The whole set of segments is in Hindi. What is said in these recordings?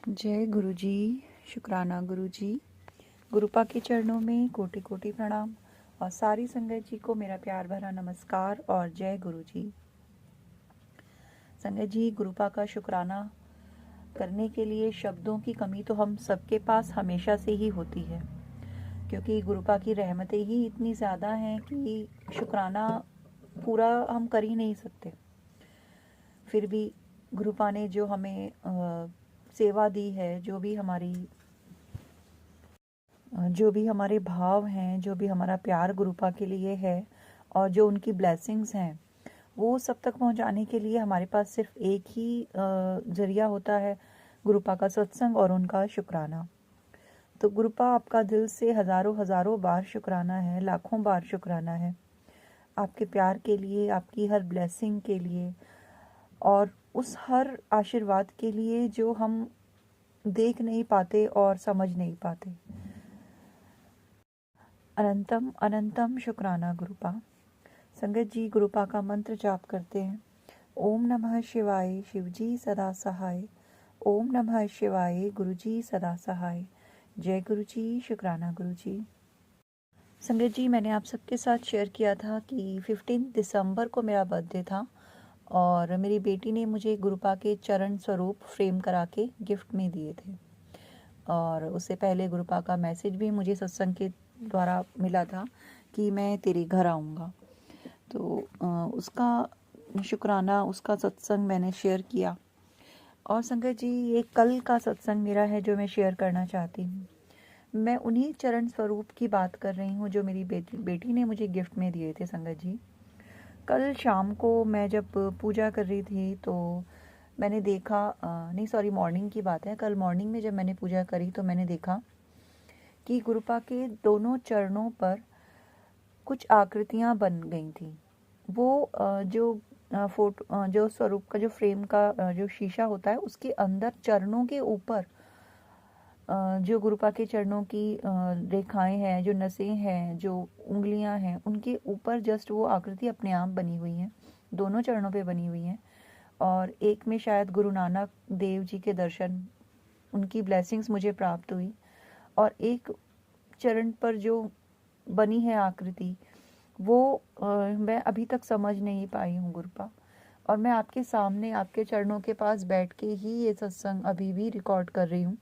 जय गुरु जी। शुक्राना गुरु जी। गुरुपा के चरणों में कोटि कोटि प्रणाम और सारी संगत जी को मेरा प्यार भरा नमस्कार और जय गुरु जी। संगत जी, गुरुपा का शुक्राना करने के लिए शब्दों की कमी तो हम सबके पास हमेशा से ही होती है, क्योंकि गुरुपा की रहमतें ही इतनी ज़्यादा हैं कि शुक्राना पूरा हम कर ही नहीं सकते। फिर भी गुरुपा ने जो हमें सेवा दी है, जो भी हमारे भाव हैं, जो भी हमारा प्यार गुरुपा के लिए है और जो उनकी ब्लेसिंग्स हैं, वो सब तक पहुंचाने के लिए हमारे पास सिर्फ एक ही जरिया होता है, गुरुपा का सत्संग और उनका शुक्राना। तो गुरुपा, आपका दिल से हज़ारों हज़ारों बार शुक्राना है, लाखों बार शुक्राना है आपके प्यार के लिए, आपकी हर ब्लेसिंग के लिए और उस हर आशीर्वाद के लिए जो हम देख नहीं पाते और समझ नहीं पाते। अनंतम अनंतम शुक्राना गुरुपा। संगत जी, गुरुपा का मंत्र जाप करते हैं। ओम नमः शिवाय, शिवजी सदा सहाय। ओम नमः शिवाय, गुरुजी सदा सहाय। जय गुरु जी। शुक्राना गुरु जी। संगत जी, मैंने आप सबके साथ शेयर किया था कि 15 दिसंबर को मेरा बर्थडे था और मेरी बेटी ने मुझे गुरुपा के चरण स्वरूप फ्रेम करा के गिफ्ट में दिए थे। और उससे पहले गुरुपा का मैसेज भी मुझे सत्संग के द्वारा मिला था कि मैं तेरे घर आऊँगा। तो उसका शुक्राना, उसका सत्संग मैंने शेयर किया। और संगत जी, ये कल का सत्संग मेरा है जो मैं शेयर करना चाहती हूँ। मैं उन्हीं चरण स्वरूप की बात कर रही हूँ जो मेरी बेटी ने मुझे गिफ्ट में दिए थे। संगत जी, कल शाम को मैं जब पूजा कर रही थी तो मैंने देखा, नहीं सॉरी, मॉर्निंग की बात है। कल मॉर्निंग में जब मैंने पूजा करी तो मैंने देखा कि गुरुपा के दोनों चरणों पर कुछ आकृतियाँ बन गई थी। वो जो स्वरूप का, जो फ्रेम का जो शीशा होता है, उसके अंदर चरणों के ऊपर जो गुरुपा के चरणों की रेखाएं हैं, जो नसें हैं, जो उंगलियां हैं, उनके ऊपर जस्ट वो आकृति अपने आप बनी हुई हैं। दोनों चरणों पे बनी हुई हैं। और एक में शायद गुरु नानक देव जी के दर्शन, उनकी ब्लेसिंग्स मुझे प्राप्त हुई। और एक चरण पर जो बनी है आकृति, वो मैं अभी तक समझ नहीं पाई हूँ गुरुपा। और मैं आपके सामने, आपके चरणों के पास बैठ के ही ये सत्संग अभी भी रिकॉर्ड कर रही हूँ।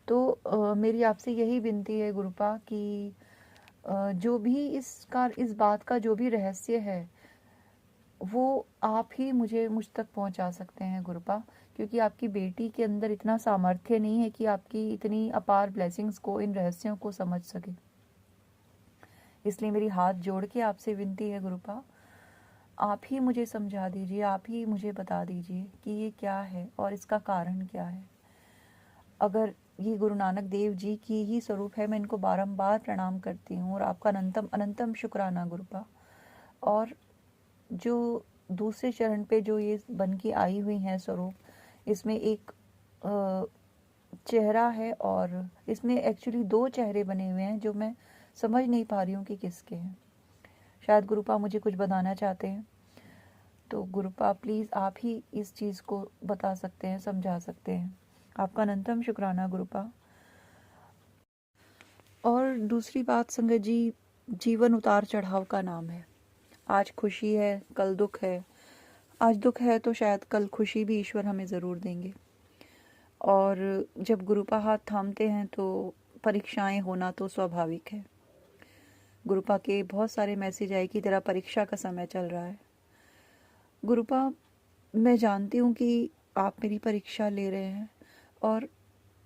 तो मेरी आपसे यही विनती है गुरुपा कि जो भी इस बात का जो भी रहस्य है, वो आप ही मुझ तक पहुंचा सकते हैं गुरुपा, क्योंकि आपकी बेटी के अंदर इतना सामर्थ्य नहीं है कि आपकी इतनी अपार ब्लेसिंग्स को, इन रहस्यों को समझ सके। इसलिए मेरी हाथ जोड़ के आपसे विनती है गुरुपा, आप ही मुझे समझा दीजिए, आप ही मुझे बता दीजिए कि ये क्या है और इसका कारण क्या है। अगर ये गुरु नानक देव जी की ही स्वरूप है, मैं इनको बारंबार प्रणाम करती हूँ और आपका अनंतम अनंतम शुक्राना गुरुपा। और जो दूसरे चरण पे जो ये बन के आई हुई हैं स्वरूप, इसमें एक चेहरा है और इसमें एक्चुअली दो चेहरे बने हुए हैं जो मैं समझ नहीं पा रही हूँ कि किसके हैं। शायद गुरुपा मुझे कुछ बताना चाहते हैं। तो गुरुपा प्लीज़ आप ही इस चीज़ को बता सकते हैं, समझा सकते हैं। आपका अनंतम शुक्राना गुरुपा। और दूसरी बात संगत जी, जीवन उतार चढ़ाव का नाम है। आज खुशी है, कल दुख है। आज दुख है तो शायद कल खुशी भी ईश्वर हमें ज़रूर देंगे। और जब गुरुपा हाथ थामते हैं तो परीक्षाएं होना तो स्वाभाविक है। गुरुपा के बहुत सारे मैसेज आए कि तेरा परीक्षा का समय चल रहा है। गुरुपा, मैं जानती हूँ कि आप मेरी परीक्षा ले रहे हैं और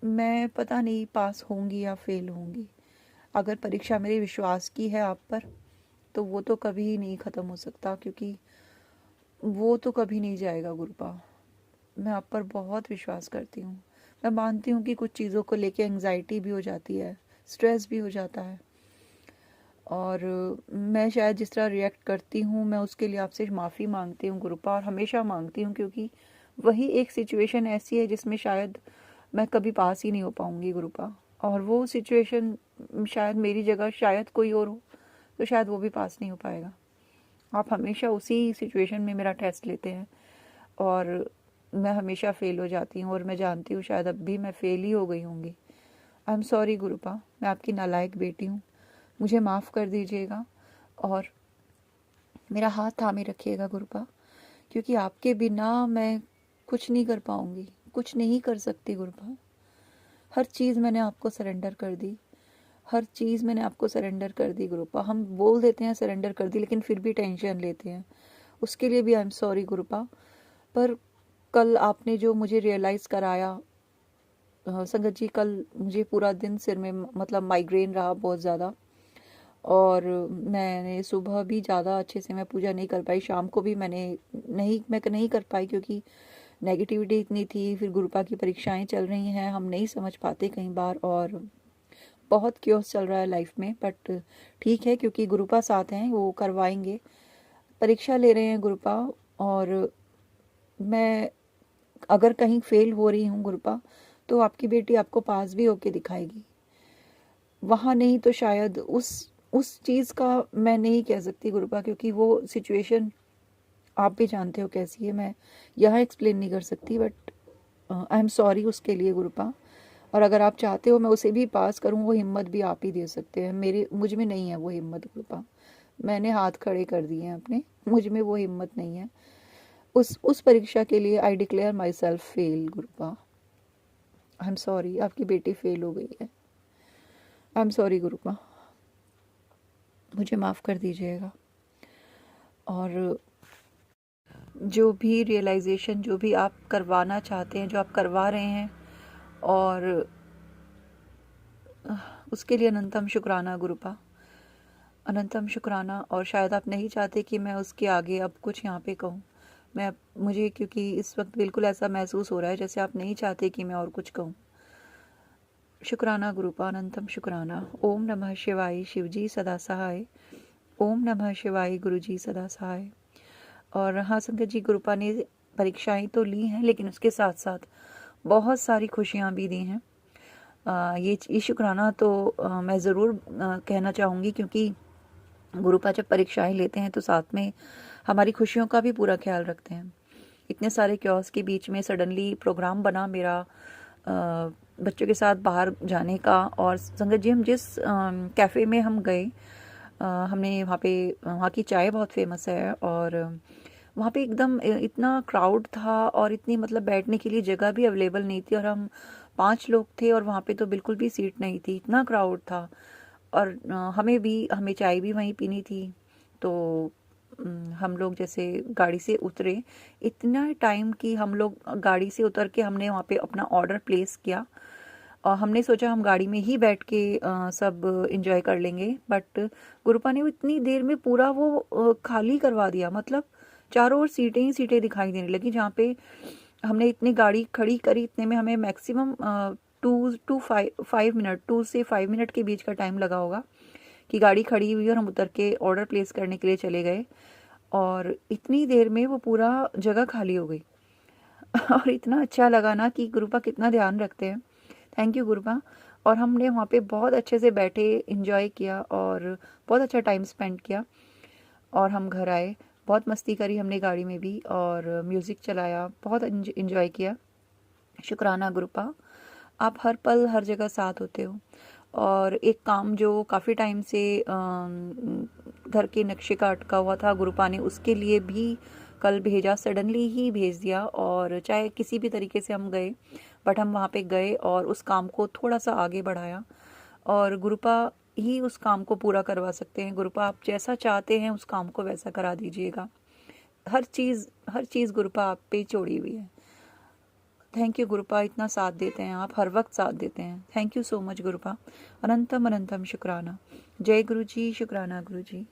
मैं पता नहीं पास होंगी या फेल होंगी। अगर परीक्षा मेरे विश्वास की है आप पर, तो वो तो कभी नहीं ख़त्म हो सकता, क्योंकि वो तो कभी नहीं जाएगा गुरुपा। मैं आप पर बहुत विश्वास करती हूँ। मैं मानती हूँ कि कुछ चीज़ों को लेके एंग्जाइटी भी हो जाती है, स्ट्रेस भी हो जाता है। और मैं शायद जिस तरह रिएक्ट करती हूँ, मैं उसके लिए आपसे माफ़ी मांगती हूँ गुरुपा, और हमेशा मांगती हूँ, क्योंकि वही एक सिचुएशन ऐसी है जिसमें शायद मैं कभी पास ही नहीं हो पाऊँगी गुरुपा। और वो सिचुएशन शायद मेरी जगह शायद कोई और हो तो शायद वो भी पास नहीं हो पाएगा। आप हमेशा उसी सिचुएशन में मेरा टेस्ट लेते हैं और मैं हमेशा फेल हो जाती हूँ और मैं जानती हूँ शायद अब भी मैं फेल ही हो गई होंगी। आई एम सॉरी गुरुपा, मैं आपकी नालायक बेटी हूँ, मुझे माफ़ कर दीजिएगा और मेरा हाथ थामे रखिएगा गुरुपा, क्योंकि आपके बिना मैं कुछ नहीं कर पाऊँगी, कुछ नहीं कर सकती गुरुपा। हर चीज़ मैंने आपको सरेंडर कर दी, हर चीज़ मैंने आपको सरेंडर कर दी गुरुपा। हम बोल देते हैं सरेंडर कर दी, लेकिन फिर भी टेंशन लेते हैं, उसके लिए भी आई एम सॉरी गुरुपा। पर कल आपने जो मुझे रियलाइज़ कराया संगत जी, कल मुझे पूरा दिन सिर में मतलब माइग्रेन रहा बहुत ज़्यादा, और मैंने सुबह भी ज़्यादा अच्छे से मैं पूजा नहीं कर पाई, शाम को भी मैं नहीं कर पाई क्योंकि नेगेटिविटी इतनी थी। फिर गुरुपा की परीक्षाएं चल रही हैं, हम नहीं समझ पाते कई बार, और बहुत क्योस चल रहा है लाइफ में। बट ठीक है, क्योंकि गुरुपा साथ हैं, वो करवाएंगे। परीक्षा ले रहे हैं गुरुपा, और मैं अगर कहीं फेल हो रही हूँ गुरुपा, तो आपकी बेटी आपको पास भी होके दिखाएगी। वहाँ नहीं तो शायद उस चीज़ का मैं नहीं कह सकती गुरुपा, क्योंकि वो सिचुएशन आप भी जानते हो कैसी है, मैं यहाँ एक्सप्लेन नहीं कर सकती। बट आई एम सॉरी उसके लिए गुरुपा। और अगर आप चाहते हो मैं उसे भी पास करूँ, वो हिम्मत भी आप ही दे सकते हैं, मुझ में नहीं है वो हिम्मत गुरुपा। मैंने हाथ खड़े कर दिए हैं अपने, मुझ में वो हिम्मत नहीं है। उस परीक्षा के लिए I declare my self fail गुरुपा। I am sorry, आपकी बेटी फेल हो गई है। आई एम सॉरी गुरुपा, मुझे माफ़ कर दीजिएगा। और जो भी रियलाइजेशन जो भी आप करवाना चाहते हैं, जो आप करवा रहे हैं, और उसके लिए अनंतम शुक्राना गुरुपा, अनंतम शुक्राना। और शायद आप नहीं चाहते कि मैं उसके आगे अब कुछ यहाँ पे कहूँ, मुझे क्योंकि इस वक्त बिल्कुल ऐसा महसूस हो रहा है जैसे आप नहीं चाहते कि मैं और कुछ कहूँ। शुक्राना गुरुपा, अनंतम शुक्राना। ओम नमः शिवाय, शिवजी सदा सहाय। ओम नमः शिवाय, गुरुजी सदा सहाय। और हाँ संगत जी, गुरुपा ने परीक्षाएं तो ली हैं, लेकिन उसके साथ साथ बहुत सारी खुशियाँ भी दी हैं। ये शुक्राना तो मैं ज़रूर कहना चाहूँगी, क्योंकि गुरुपा जब परीक्षाएं लेते हैं तो साथ में हमारी खुशियों का भी पूरा ख्याल रखते हैं। इतने सारे क्योस के बीच में सडनली प्रोग्राम बना मेरा बच्चों के साथ बाहर जाने का। और संगत जी, हम जिस कैफ़े में हम गए, हमने वहाँ की चाय बहुत फेमस है, और वहाँ पे एकदम इतना क्राउड था, और इतनी मतलब बैठने के लिए जगह भी अवेलेबल नहीं थी, और हम 5 लोग थे, और वहाँ पे तो बिल्कुल भी सीट नहीं थी, इतना क्राउड था। और हमें चाय भी वहीं पीनी थी। तो हम लोग जैसे गाड़ी से उतरे, इतना टाइम कि हम लोग गाड़ी से उतर के हमने वहाँ पे अपना ऑर्डर प्लेस किया, और हमने सोचा हम गाड़ी में ही बैठ के सब एंजॉय कर लेंगे। बट गुरुपा ने वो इतनी देर में पूरा वो खाली करवा दिया, मतलब चारों ओर सीटें ही सीटें दिखाई देने लगी। जहाँ पे हमने इतनी गाड़ी खड़ी करी, इतने में हमें मैक्सिमम 2 से 5 मिनट के बीच का टाइम लगा होगा कि गाड़ी खड़ी हुई और हम उतर के ऑर्डर प्लेस करने के लिए चले गए, और इतनी देर में वो पूरा जगह खाली हो गई। और इतना अच्छा लगा ना कि गुरुपा कितना ध्यान रखते हैं। Thank you गुरुपा। और हमने वहाँ पे बहुत अच्छे से बैठे, इंजॉय किया, और बहुत अच्छा टाइम स्पेंड किया, और हम घर आए, बहुत मस्ती करी हमने गाड़ी में भी, और म्यूज़िक चलाया, बहुत इंजॉय किया। शुक्राना गुरुपा, आप हर पल हर जगह साथ होते हो। और एक काम जो काफ़ी टाइम से घर के नक्शे का अटका हुआ था, गुरुपा ने उसके लिए भी कल भेजा, सडनली ही भेज दिया। और चाहे किसी भी तरीके से हम गए, बट हम वहाँ पे गए और उस काम को थोड़ा सा आगे बढ़ाया, और गुरुपा ही उस काम को पूरा करवा सकते हैं। गुरुपा, आप जैसा चाहते हैं उस काम को वैसा करा दीजिएगा। हर चीज़ गुरुपा आप पे छोड़ी हुई है। थैंक यू गुरुपा, इतना साथ देते हैं आप, हर वक्त साथ देते हैं। थैंक यू सो मच गुरुपा, अनंतम अनंतम शुक्राना। जय गुरु जी, शुक्राना गुरु जी।